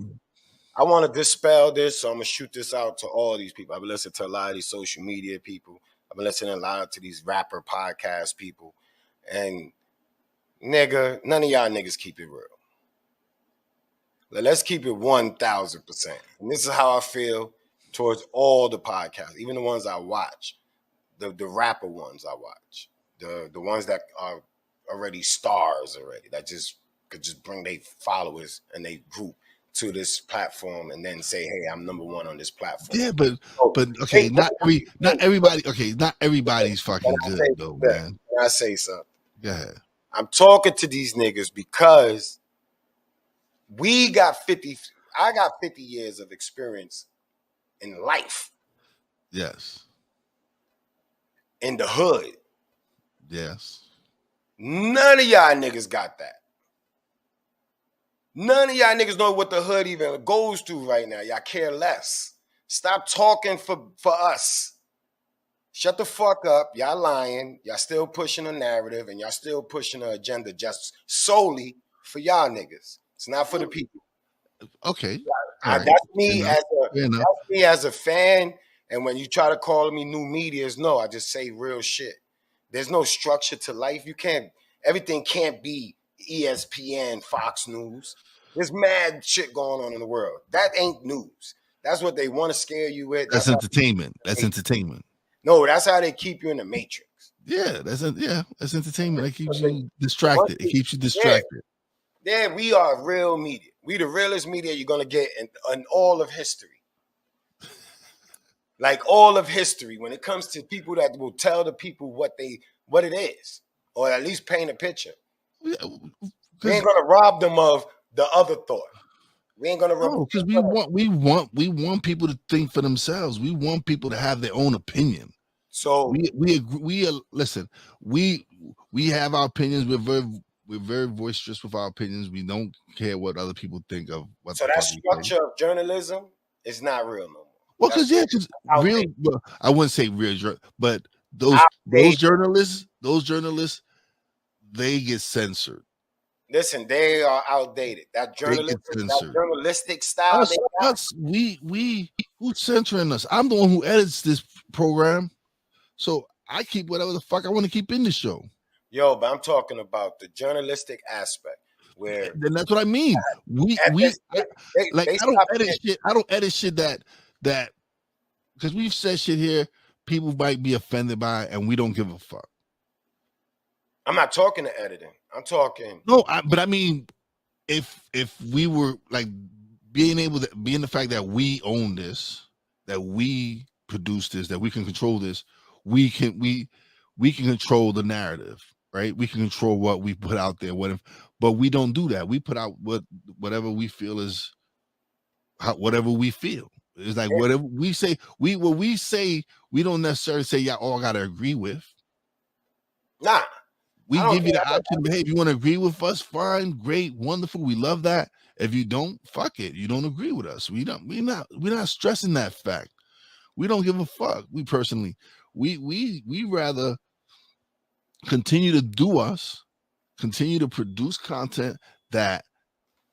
I want to dispel this, so I'm gonna shoot this out to all these people. I've been listening to a lot of these social media people. I've been listening a lot to these rapper podcast people, and nigga, none of y'all niggas keep it real. Let's keep it 1,000%. And this is how I feel towards all the podcasts, even the ones I watch, the rapper ones I watch, the ones that are already stars already, that could just bring their followers and they group to this platform and then say, hey, I'm number one on this platform. Yeah, but okay, not everybody. Okay, not everybody's fucking good though, man. Can I say something? Go ahead. I'm talking to these niggas because I got 50 years of experience in life. Yes. In the hood. Yes. None of y'all niggas got that. None of y'all niggas know what the hood even goes through right now. Y'all care less. Stop talking for us. Shut the fuck up. Y'all lying. Y'all still pushing a narrative and y'all still pushing an agenda just solely for y'all niggas. It's not for the people. Okay. That's me as a fan. And when you try to call me new media, no, I just say real shit. There's no structure to life. Everything can't be ESPN, Fox News. There's mad shit going on in the world. That ain't news. That's what they want to scare you with. That's entertainment. That's entertainment. No, that's how they keep you in the matrix. Yeah, that's entertainment. It keeps you distracted. It keeps you distracted. Yeah, we are real media. We the realest media you're gonna get in all of history. Like all of history, when it comes to people that will tell the people what it is, or at least paint a picture. We ain't gonna rob them of the other thought. We ain't gonna rob because we want people to think for themselves. We want people to have their own opinion. So listen. We have our opinions. We're very boisterous with our opinions. We don't care what other people think of what. So that structure of journalism is not real no more. Well, because real. Well, I wouldn't say real, but those journalists, they get censored. Listen, they are outdated. That journalistic style. We Who's censoring us? I'm the one who edits this program, so I keep whatever the fuck I want to keep in the show. Yo, but I'm talking about the journalistic aspect where. Then that's what I mean. I don't edit shit. I don't edit shit that because we've said shit here people might be offended by, and we don't give a fuck. I'm not talking to editing. I'm talking. No, but I mean, if we were like being the fact that we own this, that we produce this, that we can control this, we can control the narrative, right? We can control what we put out there. But we don't do that. We put out whatever we feel is whatever we feel. It's like whatever we say. We don't necessarily say all I gotta agree with. Nah. We give you the option. Hey, if you want to agree with us, fine, great, wonderful. We love that. If you don't, fuck it. You don't agree with us. We're not stressing that fact. We don't give a fuck. We personally, we rather continue to do us, continue to produce content that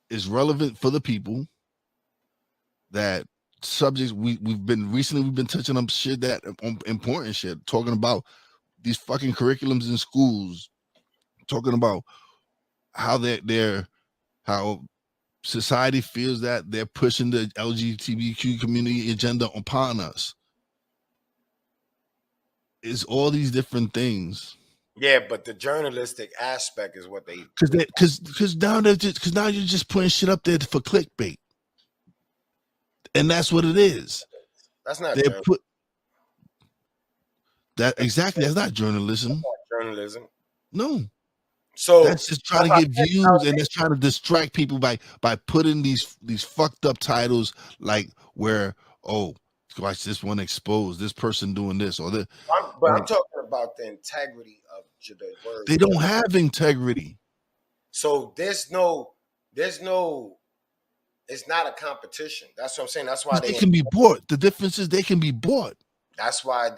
is relevant for the people. That subjects we've been touching on shit that important shit, talking about these fucking curriculums in schools. Talking about how how society feels that they're pushing the LGBTQ community agenda upon us. It's all these different things. Yeah, but the journalistic aspect is what they because now you're just putting shit up there for clickbait, and that's what it is. That's not exactly. That's not journalism. That's not journalism. No. So that's just trying to get views, and that's trying to distract people by putting these fucked up titles like where watch this one exposed, this person doing this or that. I'm talking about the integrity of the word. They don't have integrity. So there's no. It's not a competition. That's what I'm saying. That's why they can be bought. The difference is they can be bought. That's why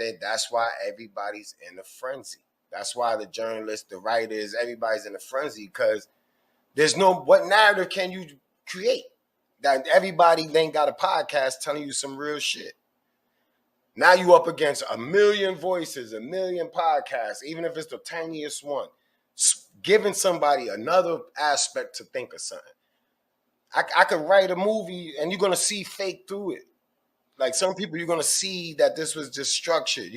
everybody's in a frenzy. That's why the journalists, the writers, everybody's in a frenzy because there's what narrative can you create? That everybody then got a podcast telling you some real shit. Now you up against 1 million voices, 1 million podcasts, even if it's the tiniest one, giving somebody another aspect to think of something. I could write a movie and you're going to see fake through it. Like some people, you're gonna see that this was just structured.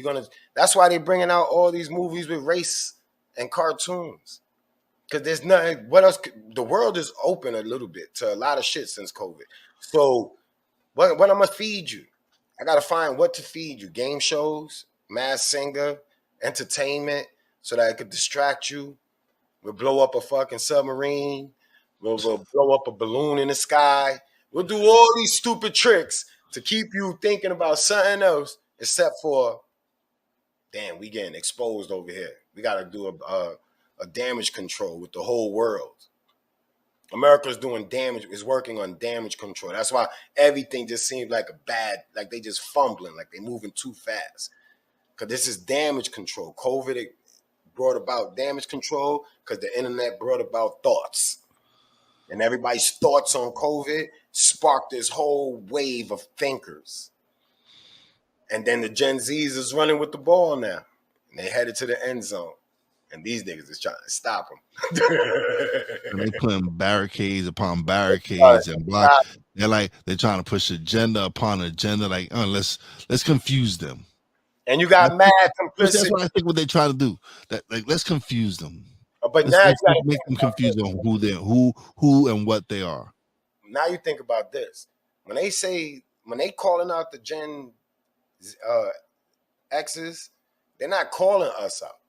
That's why they're bringing out all these movies with race and cartoons. Because there's nothing. What else? The world is open a little bit to a lot of shit since COVID. So, what I'm gonna feed you? I gotta find what to feed you. Game shows, Masked Singer, entertainment, so that it could distract you. We'll blow up a fucking submarine. We'll blow up a balloon in the sky. We'll do all these stupid tricks to keep you thinking about something else, except for, damn, we getting exposed over here. We got to do a damage control with the whole world. America's doing damage, is working on damage control. That's why everything just seems like like they just fumbling, like they moving too fast. Because this is damage control. COVID brought about damage control because the internet brought about thoughts. And everybody's thoughts on COVID sparked this whole wave of thinkers. And then the Gen Zs is running with the ball now. And they headed to the end zone. And these niggas is trying to stop them. And they putting barricades upon barricades and block. They're trying to push agenda upon agenda. Like, let's confuse them. And you got mad complicity. That's what I think what they're trying to do. That let's confuse them. But let's make them confused on who and what they are. Now you think about this. When they calling out the Gen X's, they're not calling us out.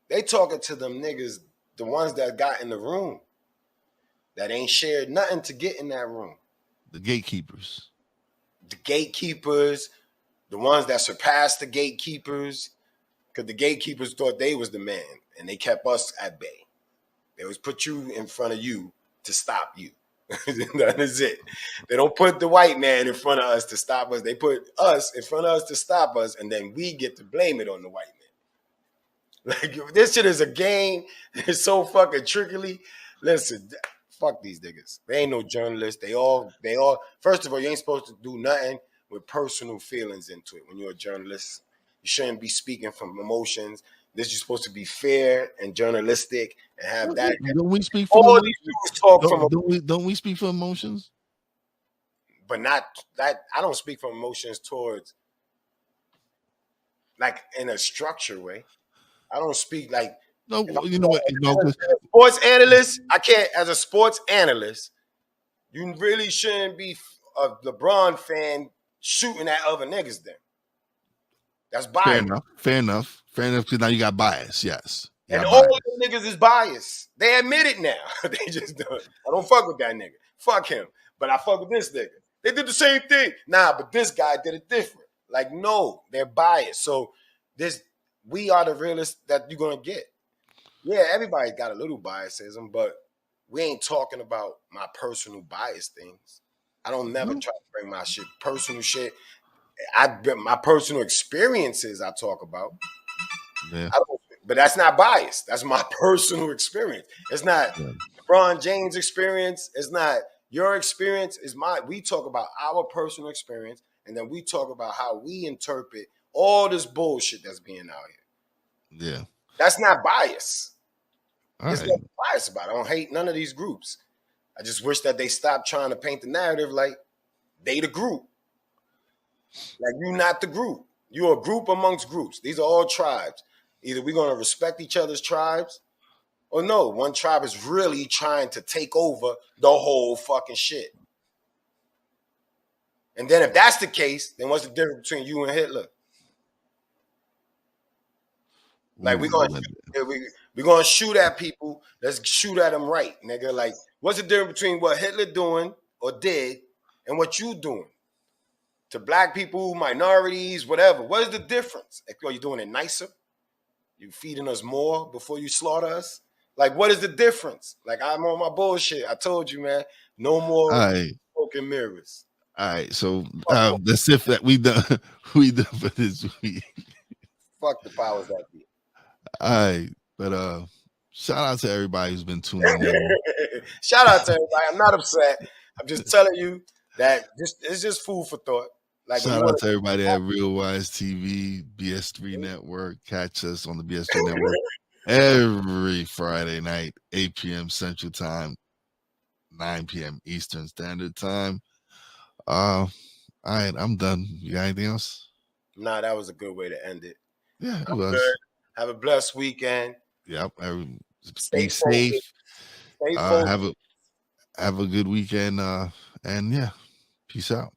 They talking to them niggas, the ones that got in the room, that ain't shared nothing to get in that room. The gatekeepers. The gatekeepers, the ones that surpassed the gatekeepers, because the gatekeepers thought they was the man, and they kept us at bay. They always put you in front of you to stop you. That is it. They don't put the white man in front of us to stop us. They put us in front of us to stop us, and then we get to blame it on the white man. Like, this shit is a game. It's so fucking trickily. Listen, fuck these niggas. They ain't no journalists. They all. First of all, you ain't supposed to do nothing with personal feelings into it. When you're a journalist, you shouldn't be speaking from emotions. This is supposed to be fair and journalistic and have that. Don't we speak from all emotions? these dudes talk from, Don't we speak from emotions? but not that. I don't speak from emotions towards, like, in a structured way. I don't speak like. No, you know what? As a sports analyst, I can't. As a sports analyst, you really shouldn't be a LeBron fan shooting at other niggas. Then that's bias. Fair enough. Because now you got bias. Yes. And all the niggas is biased. They admit it now. They just don't. I don't fuck with that nigga. Fuck him. But I fuck with this nigga. They did the same thing. Nah, but this guy did it different. Like, no, they're biased. So we are the realists that you're gonna get. Yeah, everybody got a little biasism, but we ain't talking about my personal bias things. I don't never try to bring my personal shit. My personal experiences I talk about. Yeah. But that's not biased. That's my personal experience. It's not LeBron James' experience. It's not your experience. We talk about our personal experience, and then we talk about how we interpret all this bullshit that's being out here. Yeah. That's not bias. There's nothing bias about it. I don't hate none of these groups. I just wish that they stop trying to paint the narrative like they the group. Like, you're not the group. You're a group amongst groups. These are all tribes. Either we're going to respect each other's tribes, or no, one tribe is really trying to take over the whole fucking shit. And then if that's the case, then what's the difference between you and Hitler? Like, we're gonna shoot at people. Let's shoot at them right, nigga. Like, what's the difference between what Hitler doing or did and what you doing? To black people, minorities, whatever. What is the difference? Are you doing it nicer? You feeding us more before you slaughter us? Like, what is the difference? Like, I'm on my bullshit. I told you, man. No more broken mirrors. All right, so that's it that we done for this week. Fuck the powers that be. All right, but shout out to everybody who's been tuning in. Shout out to everybody. I'm not upset. I'm just telling you that it's just food for thought. Like, shout out to everybody at Real Wize TV, BS3 Network. Catch us on the BS3 Network every Friday night, 8 p.m. Central Time, 9 p.m. Eastern Standard Time. All right, I'm done. You got anything else? Nah, that was a good way to end it. Yeah, it was. Good. Have a blessed weekend. Yep. Stay safe. Stay focused. Have a good weekend. And yeah, peace out.